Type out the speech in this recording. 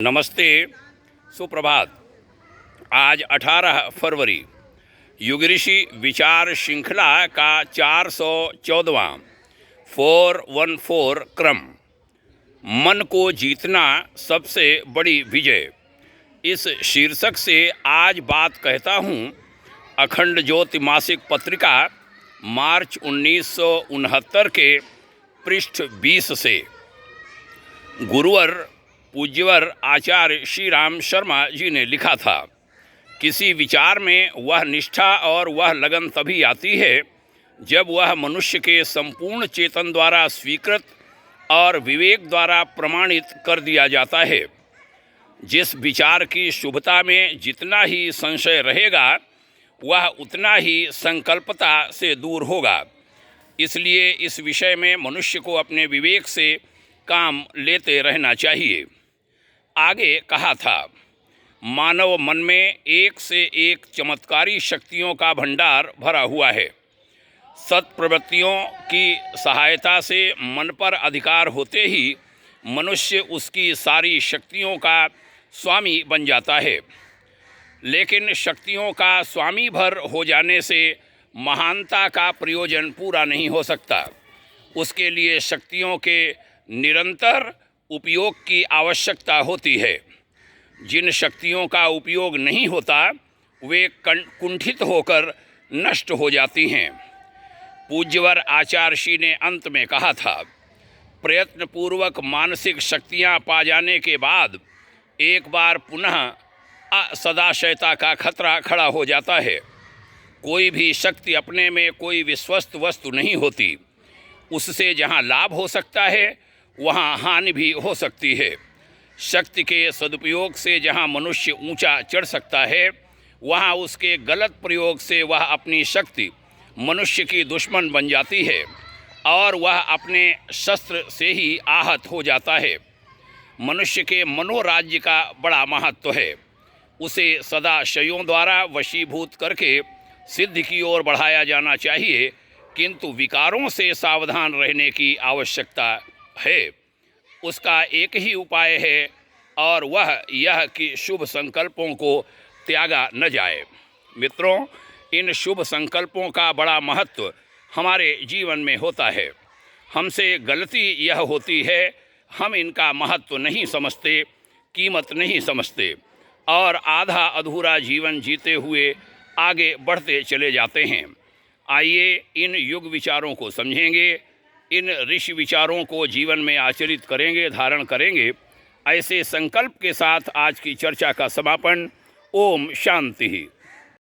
नमस्ते, सुप्रभात। आज 18 फरवरी युग ऋषि विचार श्रृंखला का 414वां 414 क्रम, मन को जीतना सबसे बड़ी विजय, इस शीर्षक से आज बात कहता हूँ। अखंड ज्योति मासिक पत्रिका मार्च 1969 के पृष्ठ 20 से। गुरुवर पूज्यवर आचार्य श्री राम शर्मा जी ने लिखा था, किसी विचार में वह निष्ठा और वह लगन तभी आती है जब वह मनुष्य के संपूर्ण चेतन द्वारा स्वीकृत और विवेक द्वारा प्रमाणित कर दिया जाता है। जिस विचार की शुभता में जितना ही संशय रहेगा वह उतना ही संकल्पता से दूर होगा। इसलिए इस विषय में मनुष्य को अपने विवेक से काम लेते रहना चाहिए। आगे कहा था, मानव मन में एक से एक चमत्कारी शक्तियों का भंडार भरा हुआ है। सत्प्रवृत्तियों की सहायता से मन पर अधिकार होते ही मनुष्य उसकी सारी शक्तियों का स्वामी बन जाता है। लेकिन शक्तियों का स्वामी भर हो जाने से महानता का प्रयोजन पूरा नहीं हो सकता। उसके लिए शक्तियों के निरंतर उपयोग की आवश्यकता होती है। जिन शक्तियों का उपयोग नहीं होता वे कुंठित होकर नष्ट हो जाती हैं। पूज्यवर आचार्य श्री ने अंत में कहा था, प्रयत्नपूर्वक मानसिक शक्तियां पा जाने के बाद एक बार पुनः सदाशयता का खतरा खड़ा हो जाता है। कोई भी शक्ति अपने में कोई विश्वस्त वस्तु नहीं होती। उससे जहाँ लाभ हो सकता है वहाँ हानि भी हो सकती है। शक्ति के सदुपयोग से जहाँ मनुष्य ऊंचा चढ़ सकता है वहाँ उसके गलत प्रयोग से वह अपनी शक्ति मनुष्य की दुश्मन बन जाती है और वह अपने शस्त्र से ही आहत हो जाता है। मनुष्य के मनोराज्य का बड़ा महत्व है। उसे सदाशयों द्वारा वशीभूत करके सिद्धि की ओर बढ़ाया जाना चाहिए, किंतु विकारों से सावधान रहने की आवश्यकता है। उसका एक ही उपाय है और वह यह कि शुभ संकल्पों को त्यागा न जाए। मित्रों, इन शुभ संकल्पों का बड़ा महत्व हमारे जीवन में होता है। हमसे गलती यह होती है, हम इनका महत्व नहीं समझते, कीमत नहीं समझते और आधा अधूरा जीवन जीते हुए आगे बढ़ते चले जाते हैं। आइए इन युग विचारों को समझेंगे, इन ऋषि विचारों को जीवन में आचरित करेंगे, धारण करेंगे। ऐसे संकल्प के साथ आज की चर्चा का समापन। ओम शांति।